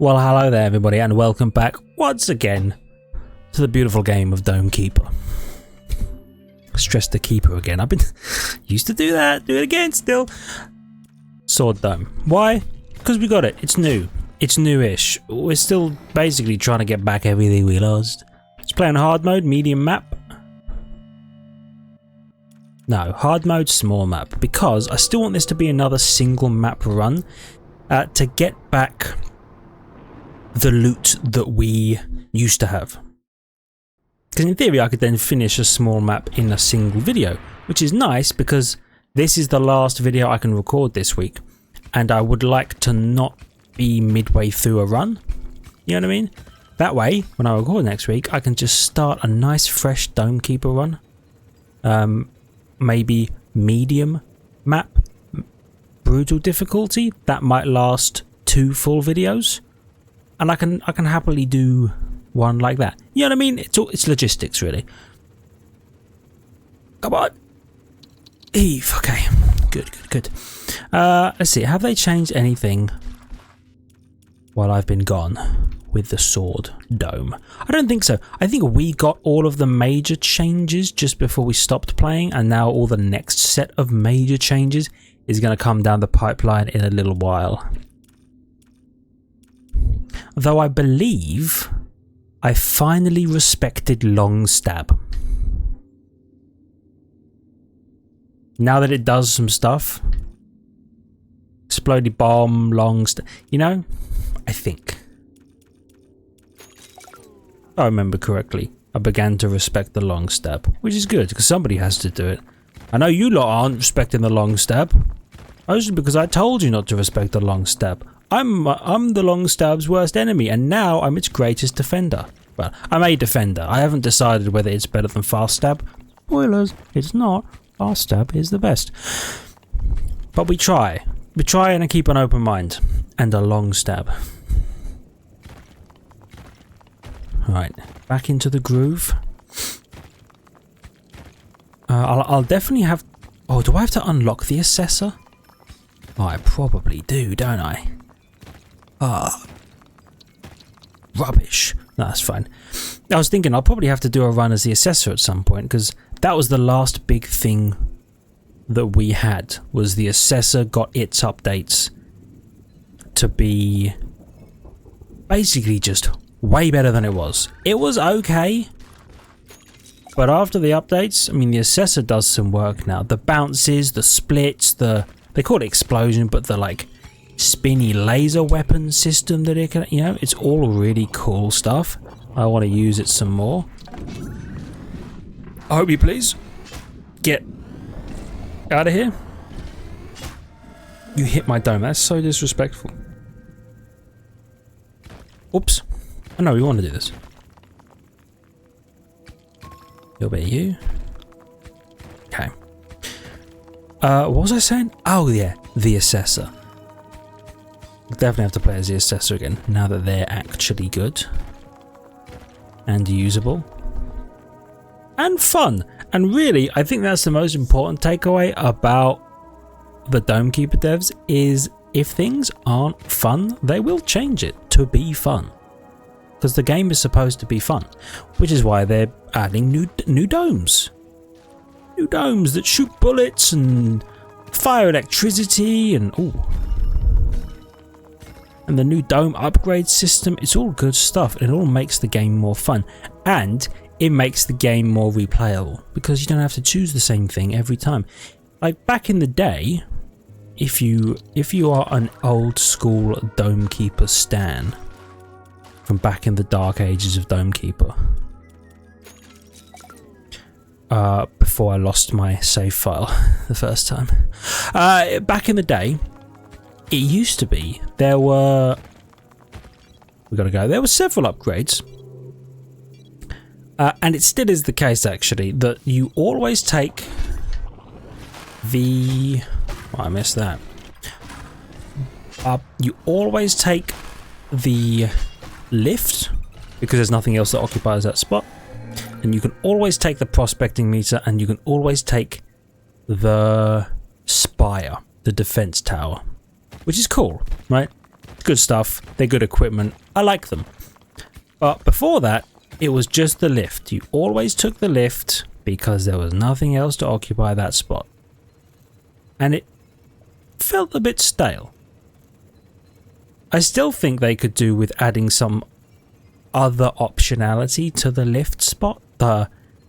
Well, hello there everybody and welcome back once again to the beautiful game of Dome Keeper. Stress the keeper again. I've been used to do that, do it again still. Sword Dome. Why? Because we got it. It's new. It's newish. We're still basically trying to get back everything we lost. Let's play on hard mode, medium map. No, hard mode, small map, because I still want this to be another single map run to get back the loot that we used to have. Because in theory I could then finish a small map in a single video, which is nice because this is the last video I can record this week and I would like to not be midway through a run, you know what I mean? That way, when I record next week, I can just start a nice fresh Dome Keeper run. Maybe medium map, brutal difficulty, that might last 2 full videos. And I can happily do one like that. You know what I mean? It's logistics really. Come on. Eve. Okay. Good. Let's see. Have they changed anything while I've been gone with the sword dome? I don't think so. I think we got all of the major changes just before we stopped playing, and now all the next set of major changes is going to come down the pipeline in a little while. Though I believe I finally respected long stab. Now that it does some stuff. Exploded bomb, long stab. You know, I think. If I remember correctly, I began to respect the long stab. Which is good, because somebody has to do it. I know you lot aren't respecting the long stab. Mostly because I told you not to respect the long stab. I'm the long stab's worst enemy, and now I'm its greatest defender. Well, I'm a defender. I haven't decided whether it's better than fast stab. Spoilers, it's not. Fast stab is the best. But we try. We try and keep an open mind. And a long stab. Right, back into the groove. I'll definitely have... Oh, do I have to unlock the assessor? Oh, I probably do, don't I? Ah, rubbish. No, that's fine. I was thinking I'll probably have to do a run as the assessor at some point, because that was the last big thing that we had, was the assessor got its updates to be basically just way better than it was. It was okay, but after the updates, I mean, the assessor does some work now. The bounces, the splits, they call it explosion, but the like spinny laser weapon system that it can, you know, it's all really cool stuff. I want to use it some more. I hope you please get out of here. You hit my dome. That's so disrespectful. Oops. Oh no, we want to do this. You'll be you. Okay. What was I saying? Oh yeah, the assessor. Definitely have to play as the assessor again, now that they're actually good. And usable. And fun. And really, I think that's the most important takeaway about the Dome Keeper devs, is if things aren't fun, they will change it to be fun. Because the game is supposed to be fun. Which is why they're adding new domes. New domes that shoot bullets and fire electricity and... ooh. And the new dome upgrade system, it's all good stuff. It all makes the game more fun. And it makes the game more replayable, because you don't have to choose the same thing every time. Like back in the day, if you are an old school Dome Keeper stan from back in the dark ages of Dome Keeper, before I lost my save file the first time, back in the day, it used to be there were several upgrades, and it still is the case actually, that you always take the... oh, I missed that. You always take the lift, because there's nothing else that occupies that spot, and you can always take the prospecting meter, and you can always take the spire, the defense tower, which is cool, right? Good stuff. They're good equipment. I like them. But before that, it was just the lift. You always took the lift because there was nothing else to occupy that spot. And it felt a bit stale. I still think they could do with adding some other optionality to the lift spot.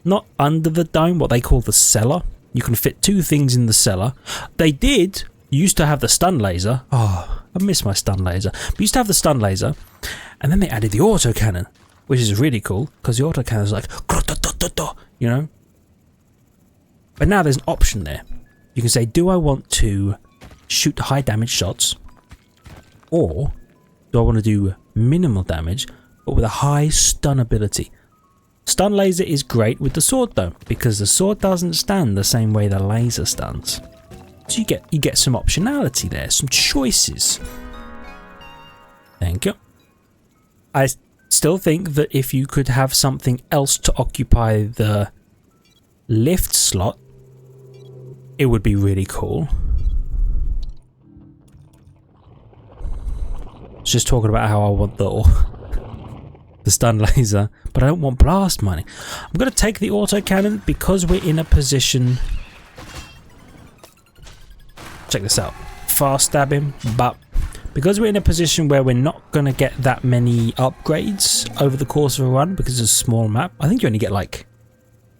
Not under the dome, what they call the cellar. You can fit 2 things in the cellar. They used to have the stun laser. Oh, I miss my stun laser. But used to have the stun laser. And then they added the autocannon, which is really cool because the autocannon is like, you know. But now there's an option there. You can say, do I want to shoot high damage shots? Or do I want to do minimal damage, but with a high stun ability? Stun laser is great with the sword though, because the sword doesn't stun the same way the laser stuns. So you get some optionality there, some choices. Thank you. I still think that if you could have something else to occupy the lift slot, it would be really cool. Just talking about how I want the stun laser, but I don't want blast money. I'm going to take the autocannon because we're in a position. Check this out. Fast stab him, but because we're in a position where we're not going to get that many upgrades over the course of a run because it's a small map. I think you only get like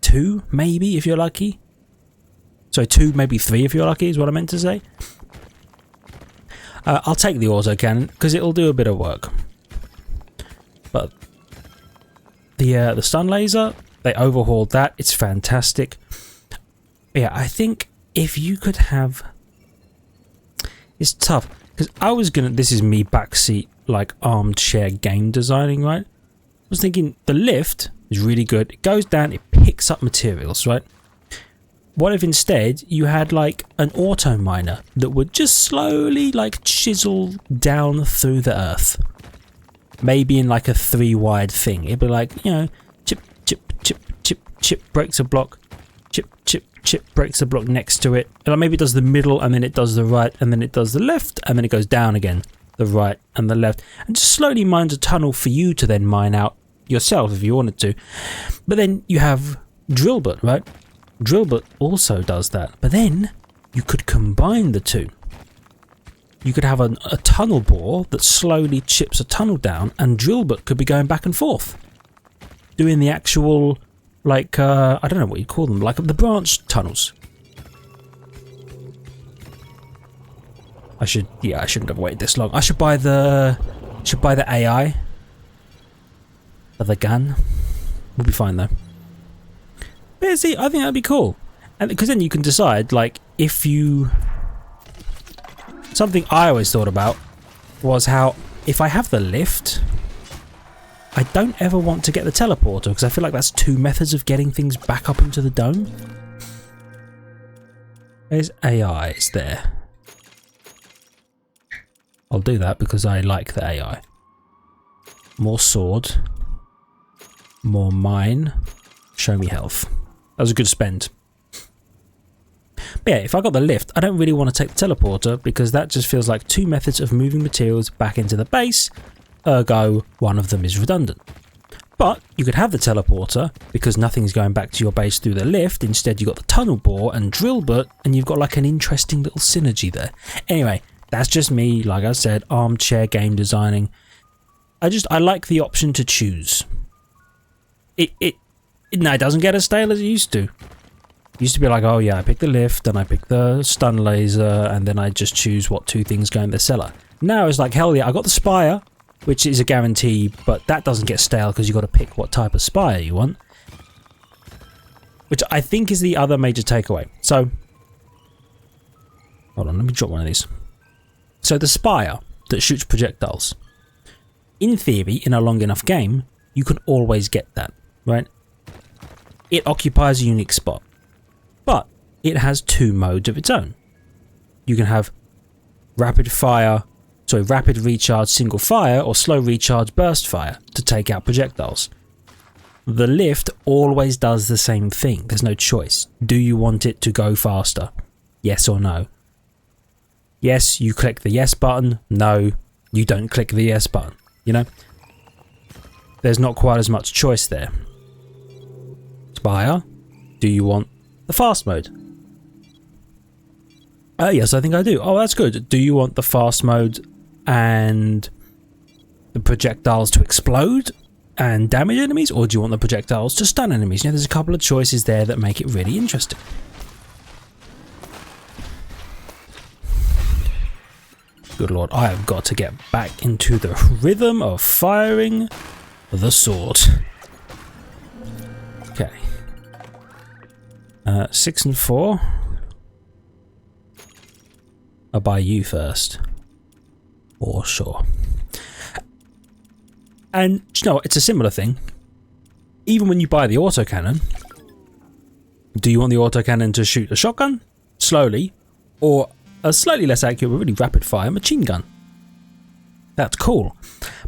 2 maybe if you're lucky. So 2, maybe 3 if you're lucky is what I meant to say. I'll take the autocannon because it'll do a bit of work. But the stun laser, they overhauled that. It's fantastic. But yeah, I think if you could have... It's tough because I was gonna... This is me backseat like armchair game designing, right? I was thinking the lift is really good. It goes down, it picks up materials, right? What if instead you had like an auto miner that would just slowly like chisel down through the earth? Maybe in like a 3 wide thing. It'd be like, you know, chip, chip, chip, chip, chip, breaks a block, chip, chip, chip, breaks a block next to it. And maybe it does the middle and then it does the right and then it does the left and then it goes down again, the right and the left. And just slowly mines a tunnel for you to then mine out yourself if you wanted to. But then you have Drillbit, right? Drillbit also does that, but then you could combine the 2. You could have a tunnel bore that slowly chips a tunnel down, and Drillbit could be going back and forth, doing the actual, like, I don't know what you call them, like the branch tunnels. I shouldn't have waited this long. I should buy the AI for the gun. We'll be fine though. But yeah, see, I think that'd be cool, and because then you can decide, like, if you. Something I always thought about was how if I have the lift, I don't ever want to get the teleporter because I feel like that's 2 methods of getting things back up into the dome. There's AI, it's there. I'll do that because I like the AI. More sword. More mine. Show me health. That was a good spend. But yeah, if I got the lift, I don't really want to take the teleporter because that just feels like 2 methods of moving materials back into the base, ergo one of them is redundant. But you could have the teleporter because nothing's going back to your base through the lift. Instead you got the tunnel bore and Drillbit and you've got like an interesting little synergy there. Anyway, that's just me, like I said, armchair game designing. I like the option to choose. It doesn't get as stale as it used to. It used to be like, oh yeah, I pick the lift and I pick the stun laser and then I just choose what 2 things go in the cellar. Now it's like, hell yeah, I got the spire, which is a guarantee, but that doesn't get stale because you've got to pick what type of spire you want. Which I think is the other major takeaway. So, hold on, let me drop one of these. So the spire that shoots projectiles. In theory, in a long enough game, you can always get that, right? It occupies a unique spot. But it has 2 modes of its own. You can have rapid recharge single fire or slow recharge burst fire to take out projectiles. The lift always does the same thing. There's no choice. Do you want it to go faster? Yes or no? Yes, you click the yes button. No, you don't click the S button, you know? There's not quite as much choice there. Spire, do you want the fast mode? Yes, I think I do. Oh, that's good. Do you want the fast mode and the projectiles to explode and damage enemies, or do you want the projectiles to stun enemies? You know, there's a couple of choices there that make it really interesting. Good lord, I have got to get back into the rhythm of firing the sword. Okay. 6 and 4. I'll buy you first. For sure. And, you know, it's a similar thing. Even when you buy the autocannon, do you want the autocannon to shoot a shotgun slowly, or a slightly less accurate but really rapid fire machine gun? That's cool.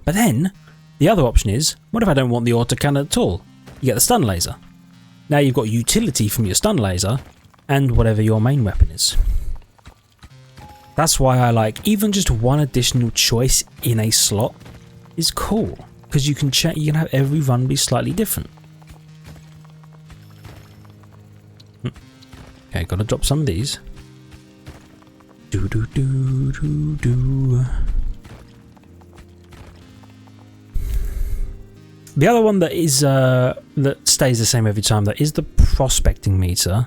But then, the other option is, what if I don't want the autocannon at all? You get the stun laser. Now you've got utility from your stun laser, and whatever your main weapon is. That's why I like even just one additional choice in a slot is cool, because you can have every run be slightly different. Okay, gotta drop some of these. Do do do do do. The other one that is that stays the same every time, that is the prospecting meter,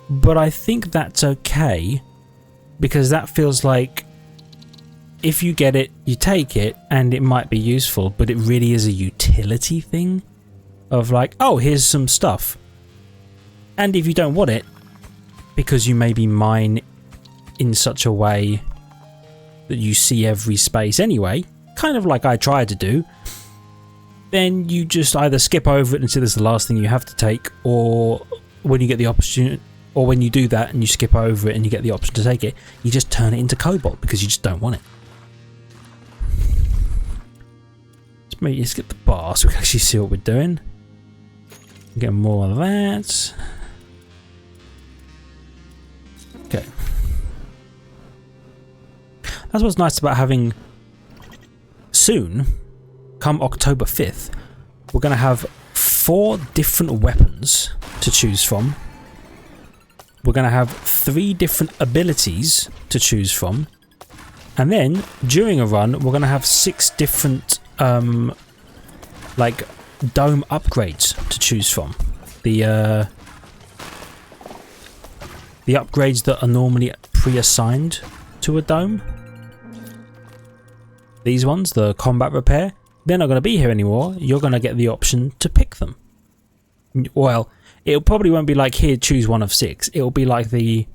but I think that's okay. Because that feels like if you get it, you take it, and it might be useful, but it really is a utility thing of like, oh, here's some stuff. And if you don't want it, because you maybe mine in such a way that you see every space anyway, kind of like I tried to do, then you just either skip over it until it's the last thing you have to take, or when you get the opportunity, or when you do that and you skip over it and you get the option to take it, you just turn it into cobalt because you just don't want it. Let's skip the bar so we can actually see what we're doing. Get more of that. Okay. That's what's nice about having soon, come October 5th, we're going to have 4 different weapons to choose from. We're going to have 3 different abilities to choose from. And then, during a run, we're going to have 6 different, like, dome upgrades to choose from. The upgrades that are normally pre-assigned to a dome. These ones, the combat repair, they're not going to be here anymore. You're going to get the option to pick them. Well, it probably won't be like, here, choose one of 6. It'll be like the,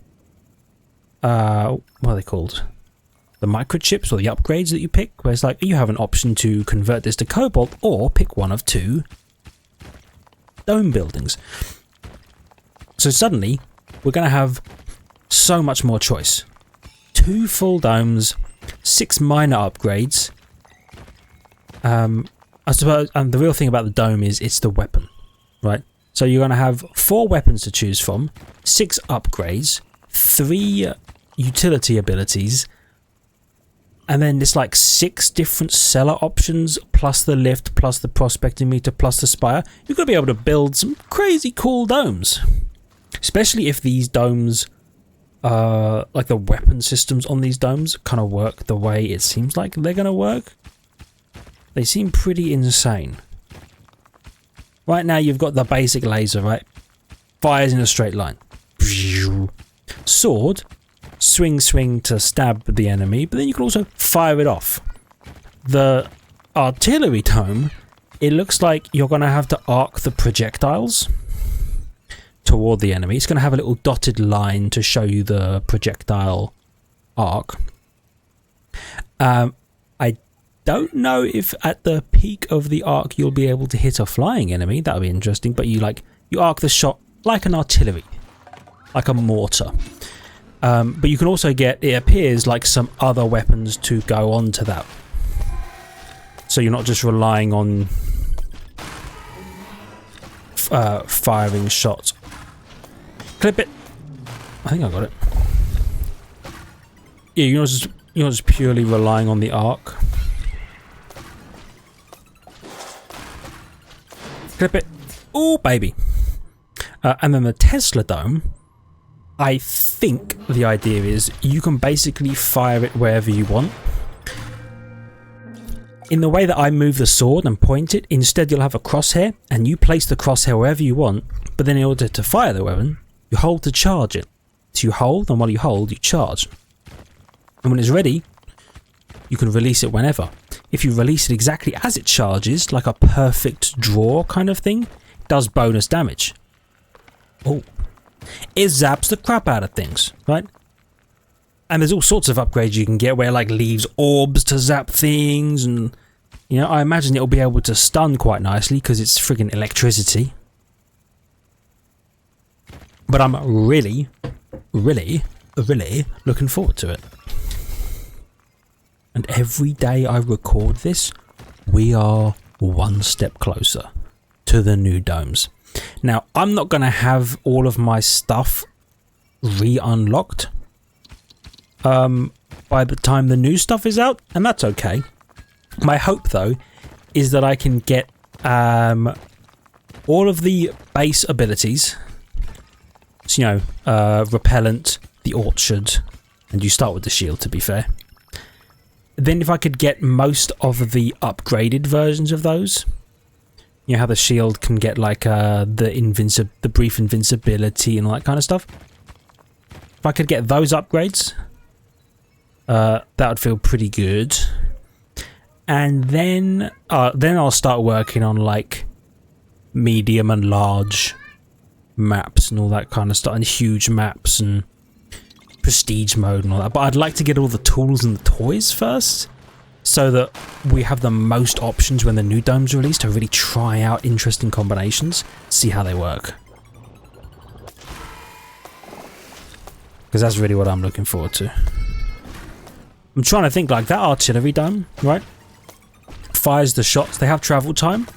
what are they called? The microchips or the upgrades that you pick, where it's like, you have an option to convert this to cobalt or pick one of 2 dome buildings. So suddenly, we're going to have so much more choice. 2 full domes, 6 minor upgrades. I suppose, and the real thing about the dome is it's the weapon, right? So you're going to have 4 weapons to choose from, 6 upgrades, 3 utility abilities, and then it's like 6 different seller options, plus the lift, plus the prospecting meter, plus the spire. You're going to be able to build some crazy cool domes. Especially if these domes, like the weapon systems on these domes, kind of work the way it seems like they're going to work. They seem pretty insane. Right now you've got the basic laser, right? Fires in a straight line. Sword, swing to stab the enemy, but then you can also fire it off. The artillery dome, it looks like you're going to have to arc the projectiles toward the enemy. It's going to have a little dotted line to show you the projectile arc. I don't know if at the peak of the arc you'll be able to hit a flying enemy. That would be interesting, but you arc the shot like an artillery, like a mortar. But you can also get, it appears, like some other weapons to go on to that. So you're not just relying on firing shots. Clip it. I think I got it. Yeah, you're not just you're just purely relying on the arc. Clip it. Oh, baby. And then the Tesla dome, I think the idea is you can basically fire it wherever you want. In the way that I move the sword and point it, instead you'll have a crosshair, and you place the crosshair wherever you want, but then in order to fire the weapon, you hold to charge it. So you hold, and while you hold, you charge. And when it's ready, you can release it whenever. If you release it exactly as it charges, like a perfect draw kind of thing, it does bonus damage. Oh. It zaps the crap out of things, right? And there's all sorts of upgrades you can get where it like leaves orbs to zap things, and you know, I imagine it'll be able to stun quite nicely because it's friggin' electricity. But I'm really looking forward to it. And every day I record this, we are one step closer to the new domes. Now, I'm not going to have all of my stuff re-unlocked by the time the new stuff is out, and that's okay. My hope, though, is that I can get all of the base abilities. So, you know, repellent, the orchard, and you start with the shield, to be fair. Then if I could get most of the upgraded versions of those, you know how the shield can get like the brief invincibility and all that kind of stuff. If I could get those upgrades, that would feel pretty good. And then I'll start working on like medium and large maps and all that kind of stuff, and huge maps and prestige mode and all that. But I'd like to get all the tools and the toys first, so that we have the most options when the new dome's released to really try out interesting combinations, see how they work. Because that's really what I'm looking forward to. I'm trying to think, like that artillery dome, right? Fires the shots, they have travel time.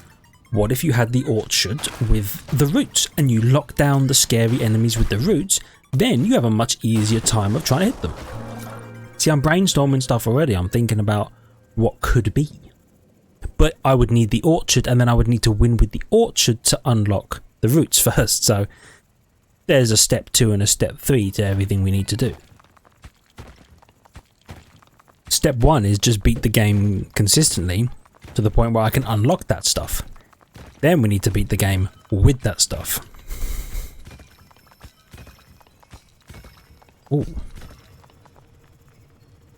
What if you had the orchard with the roots and you lock down the scary enemies with the roots? Then you have a much easier time of trying to hit them. See, I'm brainstorming stuff already. I'm thinking about what could be. But I would need the orchard, and then I would need to win with the orchard to unlock the roots first. So there's a step 2 and a step 3 to everything we need to do. Step 1 is just beat the game consistently to the point where I can unlock that stuff. Then we need to beat the game with that stuff. Ooh.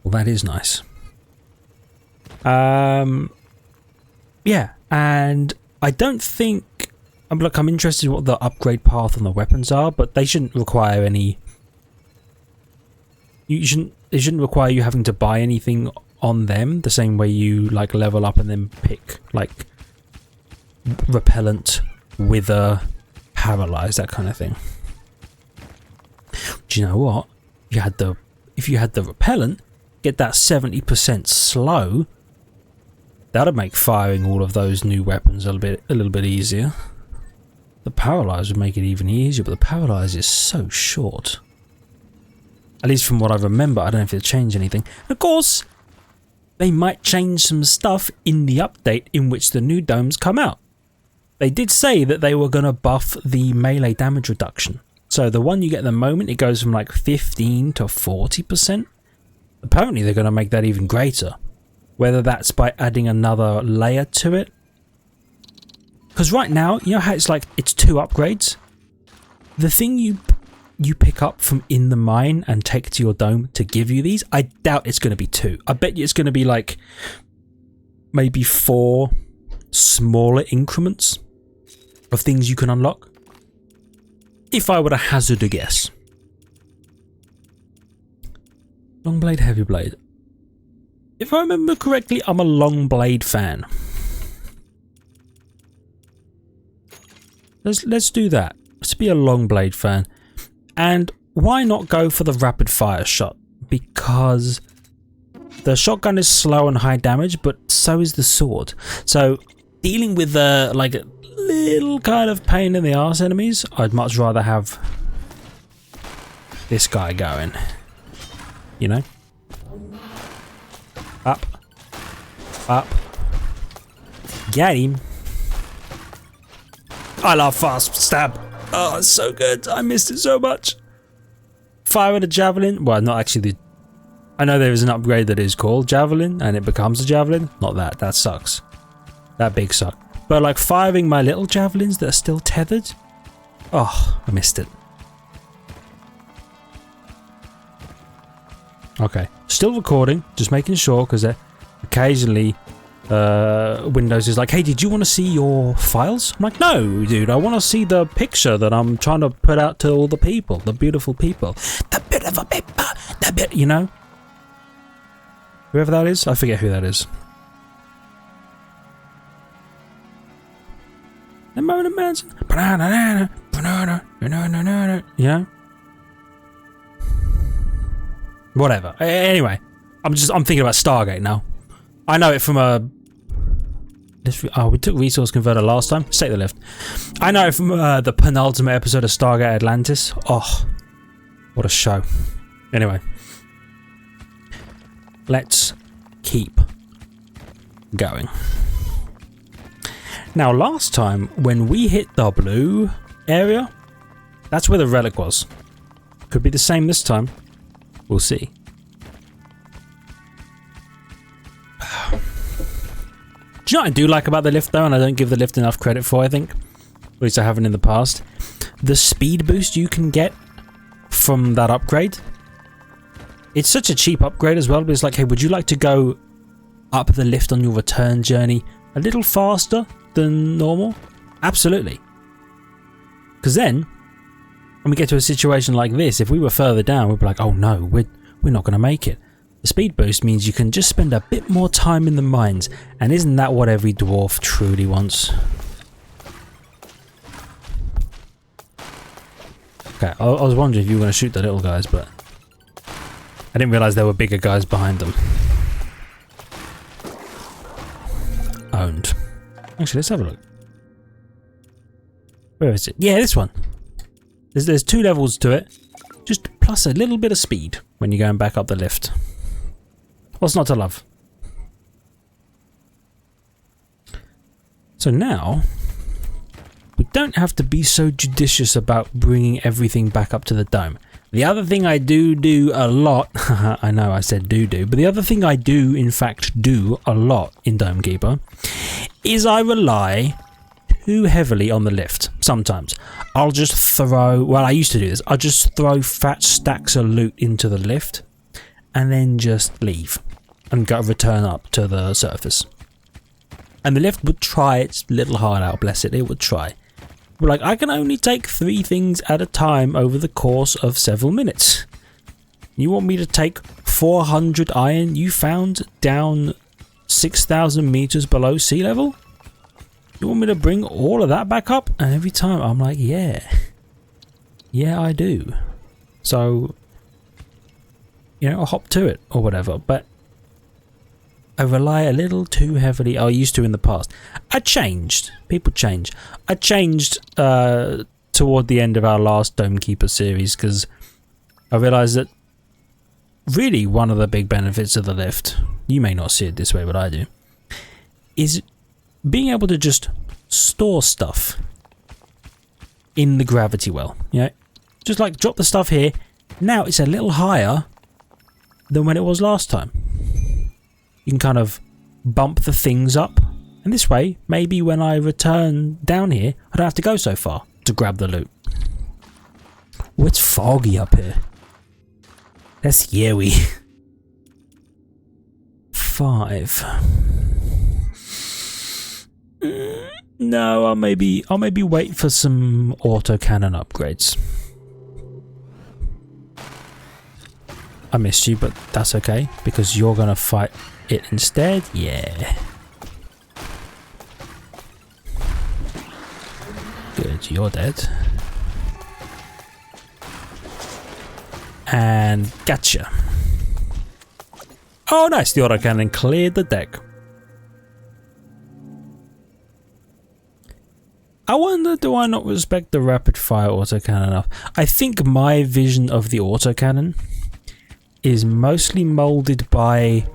Well, that is nice. Yeah, and I don't think... I'm interested in what the upgrade path on the weapons are, but they shouldn't require any... It shouldn't require you having to buy anything on them, the same way you like level up and then pick like repellent, wither, paralyze, that kind of thing. Do you know what? If you had the repellent, get that 70% slow, that'd make firing all of those new weapons a little bit easier. The paralyze would make it even easier, but the paralyze is so short. At least from what I remember, I don't know if it'll change anything. Of course, they might change some stuff in the update in which the new domes come out. They did say that they were going to buff the melee damage reduction. So the one you get at the moment, it goes from like 15 to 40%. Apparently they're going to make that even greater. Whether that's by adding another layer to it. Because right now, you know how it's like, it's 2 upgrades? The thing you pick up from in the mine and take to your dome to give you these, I doubt it's going to be 2. I bet you it's going to be like maybe 4 smaller increments of things you can unlock. If I were to hazard a guess. Long blade, heavy blade. If I remember correctly, I'm a long blade fan. Let's do that. Let's be a long blade fan. And why not go for the rapid fire shot? Because the shotgun is slow and high damage, but so is the sword. So dealing with like a little kind of pain in the arse enemies, I'd much rather have this guy going. You know? Up. Up. Get him. I love fast stab. Oh, it's so good. I missed it so much. Fire with a javelin. Well, not actually the... I know there is an upgrade that is called javelin and it becomes a javelin. Not that. That sucks. That big suck. But like firing my little javelins that are still tethered. Oh, I missed it. Okay. Still recording. Just making sure because occasionally... Windows is like, hey, did you want to see your files? I'm like, no, dude, I want to see the picture that I'm trying to put out to all the people, the beautiful people. The beautiful people, you know? Whoever that is, I forget who that is. The moment mansion. You know? Whatever. Anyway, I'm thinking about Stargate now. I know it from a... Oh, we took Resource Converter last time. Let's take the lift. I know it from the penultimate episode of Stargate Atlantis. Oh, what a show. Anyway. Let's keep going. Now, last time, when we hit the blue area, that's where the relic was. Could be the same this time. We'll see. Do you know what I do like about the lift though, and I don't give the lift enough credit for, I think? At least I haven't in the past. The speed boost you can get from that upgrade. It's such a cheap upgrade as well, but it's like, hey, would you like to go up the lift on your return journey a little faster than normal? Absolutely. Because then, when we get to a situation like this, if we were further down, we'd be like, oh no, we're not going to make it. The speed boost means you can just spend a bit more time in the mines, and isn't that what every dwarf truly wants? Okay, I was wondering if you were going to shoot the little guys, but I didn't realise there were bigger guys behind them. Owned. Actually, let's have a look. Where is it? Yeah, this one. There's 2 levels to it, just plus a little bit of speed when you're going back up the lift. What's not to love? So now, we don't have to be so judicious about bringing everything back up to the dome. The other thing I do a lot, I know I said do, but the other thing I do, in fact, do a lot in Dome Keeper is I rely too heavily on the lift. Sometimes I'll just throw, well, I used to do this, I'll just throw fat stacks of loot into the lift and then just leave and go return up to the surface. And the lift would try its little heart out, bless it would try. But like, I can only take 3 things at a time over the course of several minutes. You want me to take 400 iron you found down 6,000 meters below sea level? You want me to bring all of that back up? And every time I'm like, yeah, I do. So, you know, I'll hop to it or whatever, but I rely a little too heavily. I used to in the past. I changed. People change. I changed toward the end of our last Dome Keeper series because I realised that really one of the big benefits of the lift, you may not see it this way, but I do, is being able to just store stuff in the gravity well. You know, just like drop the stuff here. Now it's a little higher than when it was last time. You can kind of bump the things up, and this way, maybe when I return down here, I don't have to go so far to grab the loot. Oh, it's foggy up here. That's yowie. 5. No, I'll maybe wait for some autocannon upgrades. I missed you, but that's okay because you're gonna fight it instead. Yeah. Good, you're dead. And gotcha. Oh, nice! The autocannon cleared the deck. I wonder, do I not respect the rapid fire autocannon enough? I think my vision of the autocannon is mostly molded by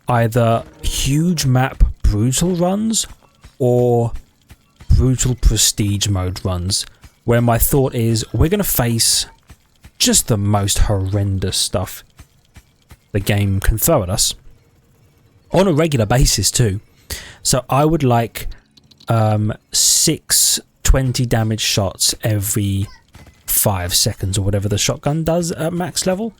either huge map brutal runs or brutal prestige mode runs, where my thought is we're going to face just the most horrendous stuff the game can throw at us on a regular basis too. So I would like 6 20 damage shots every 5 seconds or whatever the shotgun does at max level.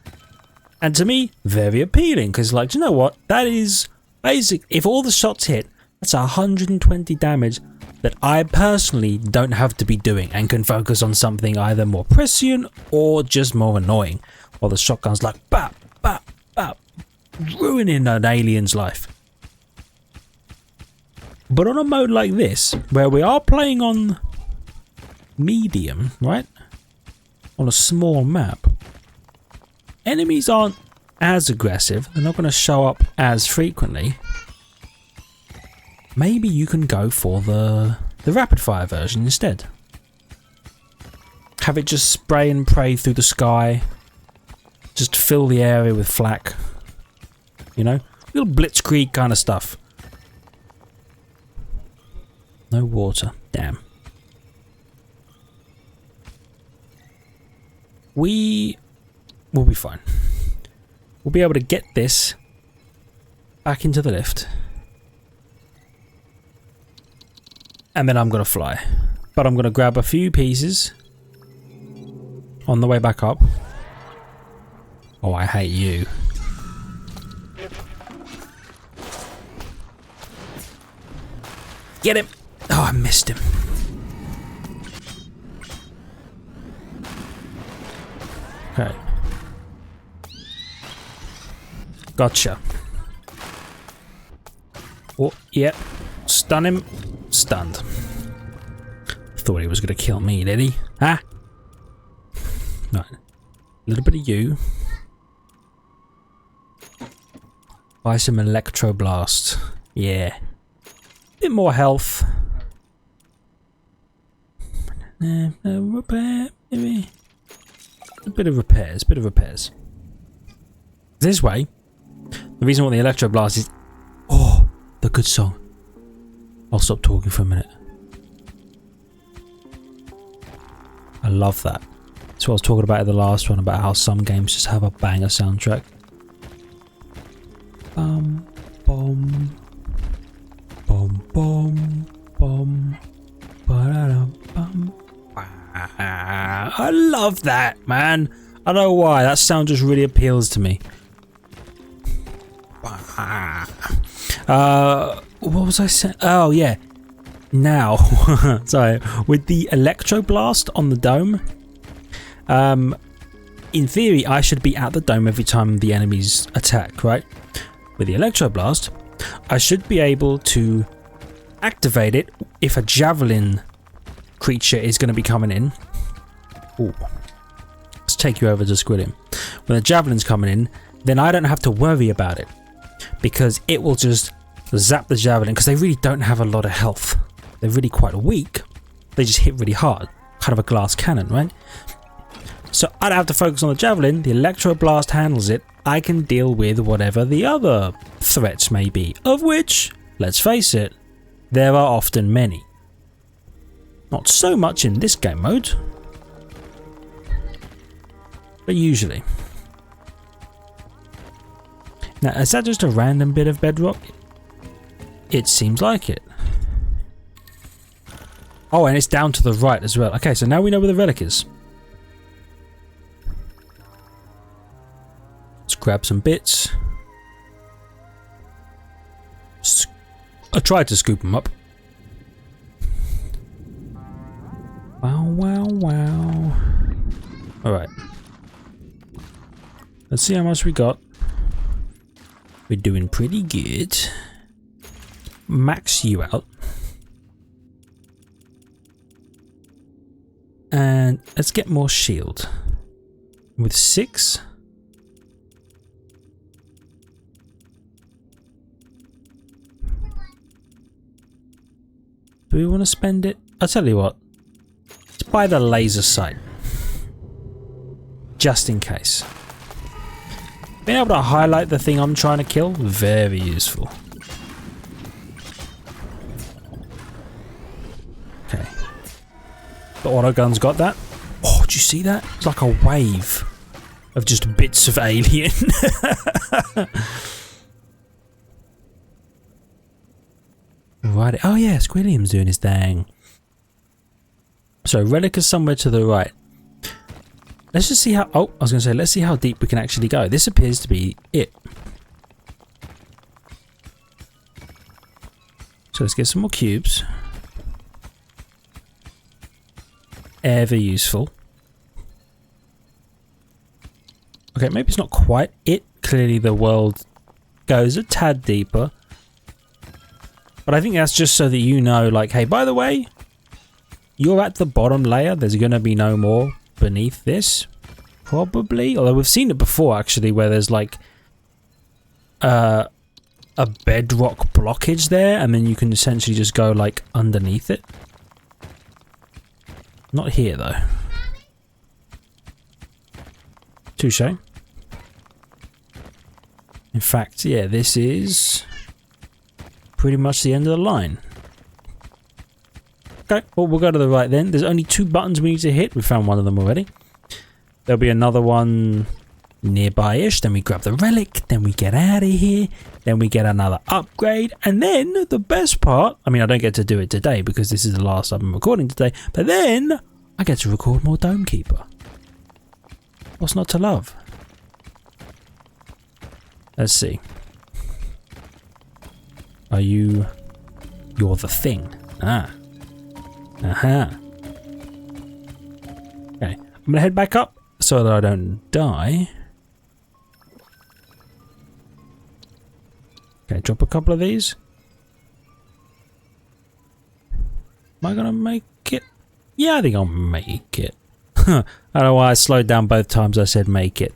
And to me, very appealing, because like, do you know what? That is basic. If all the shots hit, that's 120 damage that I personally don't have to be doing and can focus on something either more prescient or just more annoying. While the shotgun's like, bap, bap, bap, ruining an alien's life. But on a mode like this, where we are playing on medium, right? On a small map, enemies aren't as aggressive. They're not going to show up as frequently. Maybe you can go for the rapid fire version instead. Have it just spray and pray through the sky. Just fill the area with flak. You know? Little blitzkrieg kind of stuff. No water. Damn. We will be fine. We'll be able to get this back into the lift. And then I'm going to fly. But I'm going to grab a few pieces on the way back up. Oh, I hate you. Get him! Oh, I missed him. Okay. Gotcha. Oh, yeah. Stun him. Stunned. Thought he was going to kill me, did he? Huh? Right. A little bit of you. Buy some electro blast. Yeah. Bit more health. Repair, maybe. A bit of repairs. This way, the reason I want the electro blast is, oh, the good song. I'll stop talking for a minute. I love that. That's what I was talking about in the last one, about how some games just have a banger soundtrack. Bum, bum, bum, bum, bum, ba-da-dum, bum. I love that, man. I don't know why. That sound just really appeals to me. What was I saying? Oh, yeah. Now, sorry, with the electro blast on the dome, in theory, I should be at the dome every time the enemies attack, right? With the electro blast, I should be able to activate it if a javelin creature is going to be coming in. Ooh. Let's take you over to squid him. When the javelin's coming in, then I don't have to worry about it, because it will just zap the javelin, because they really don't have a lot of health. They're really quite weak. They just hit really hard. Kind of a glass cannon, right? So I don't have to focus on the javelin. The electro blast handles it. I can deal with whatever the other threats may be, of which, let's face it, there are often many. Not so much in this game mode, but usually. Now, is that just a random bit of bedrock? It seems like it. Oh, and it's down to the right as well. Okay, so now we know where the relic is. Let's grab some bits. I tried to scoop them up. Wow, wow, wow. Alright. Let's see how much we got. We're doing pretty good. Max you out. And let's get more shield. With 6. Do we want to spend it? I'll tell you what. Let's buy the laser sight. Just in case. Being able to highlight the thing I'm trying to kill, very useful. Okay. The auto gun's got that. Oh, did you see that? It's like a wave of just bits of alien. Right. Oh yeah, Squilliam's doing his thing. So relic is somewhere to the right. Let's just see how... Oh, I was going to say, let's see how deep we can actually go. This appears to be it. So let's get some more cubes. Ever useful. Okay, maybe it's not quite it. Clearly the world goes a tad deeper. But I think that's just so that you know, like, hey, by the way, you're at the bottom layer. There's going to be no more beneath this. Probably. Although we've seen it before, actually, where there's, like, a bedrock blockage there. And then you can essentially just go, like, underneath it. Not here, though. Touche. In fact, yeah, this is pretty much the end of the line. Okay, well, we'll go to the right then. There's only 2 buttons we need to hit. We found one of them already. There'll be another one nearby-ish. Then we grab the relic. Then we get out of here. Then we get another upgrade. And then the best part, I mean, I don't get to do it today because this is the last I'm recording today. But then I get to record more Dome Keeper. What's not to love? Let's see. Are you... You're the thing. Ah. Aha. Okay. I'm going to head back up so that I don't die. Okay, drop a couple of these. Am I going to make it? Yeah, I think I'll make it. I don't know why I slowed down both times I said make it.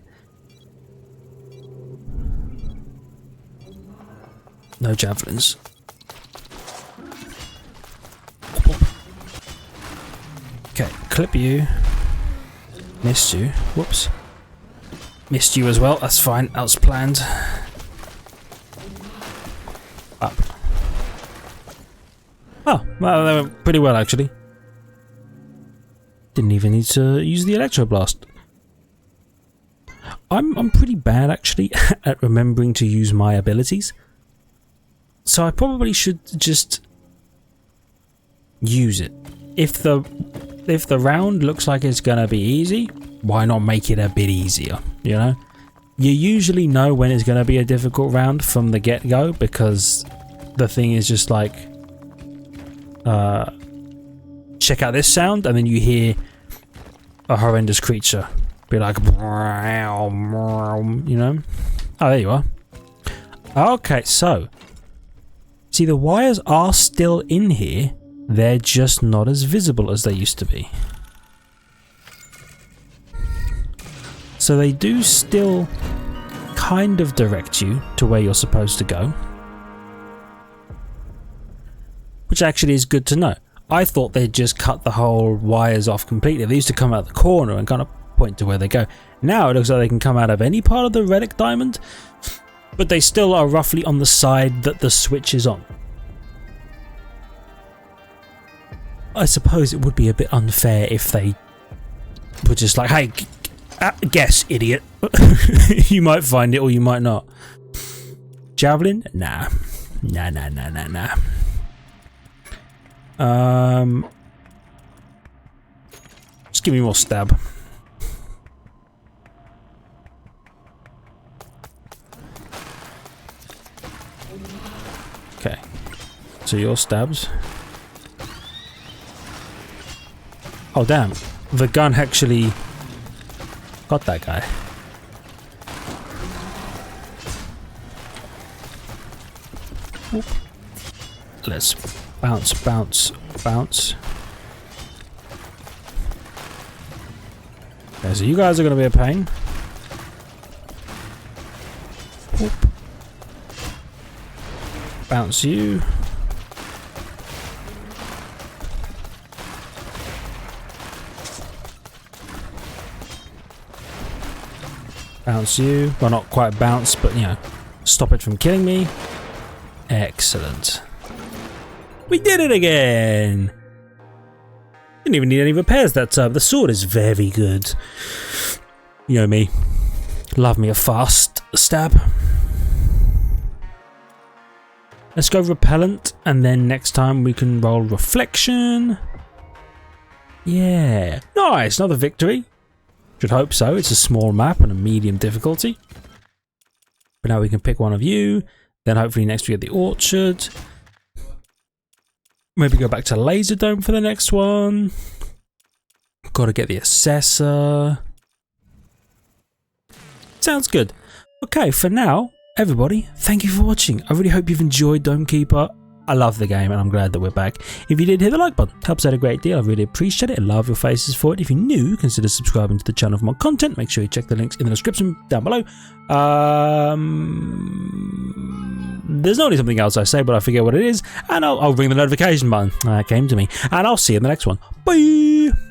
No javelins. Okay, clip you. Missed you. Whoops. Missed you as well. That's fine. That was planned. Up. Oh, well, that went pretty well actually. Didn't even need to use the electro blast. I'm pretty bad actually at remembering to use my abilities. So I probably should just use it. If the round looks like it's gonna be easy, why not make it a bit easier, you know? You usually know when it's gonna be a difficult round from the get-go because the thing is just like check out this sound and then you hear a horrendous creature be like, you know? Oh, there you are. Okay, so see, the wires are still in here. They're just not as visible as they used to be. So they do still kind of direct you to where you're supposed to go. Which actually is good to know. I thought they'd just cut the whole wires off completely. They used to come out the corner and kind of point to where they go. Now it looks like they can come out of any part of the relic diamond. But they still are roughly on the side that the switch is on. I suppose it would be a bit unfair if they were just like, hey, guess, idiot. You might find it or you might not. Javelin? Nah. Nah. Just give me more stab. Okay. So your stabs. Oh damn, the gun actually got that guy. Whoop. Let's bounce. Okay, so you guys are going to be a pain. Whoop. Bounce you. bounce you. Well, not quite bounce, but, you know, stop it from killing me. Excellent. We did it again! Didn't even need any repairs that time. The sword is very good. You know me. Love me a fast stab. Let's go repellent, and then next time we can roll reflection. Yeah. Nice, another victory. Should hope so. It's a small map and a medium difficulty. But now we can pick one of you. Then hopefully next we get the orchard. Maybe go back to Laser Dome for the next one. Got to get the assessor. Sounds good. Okay, for now, everybody, thank you for watching. I really hope you've enjoyed Dome Keeper. I love the game and I'm glad that we're back. If you did, hit the like button. Helps out a great deal. I really appreciate it. I love your faces for it. If you're new, consider subscribing to the channel for more content. Make sure you check the links in the description down below. There's only something else I say, but I forget what it is. And I'll ring the notification button. That came to me. And I'll see you in the next one. Bye!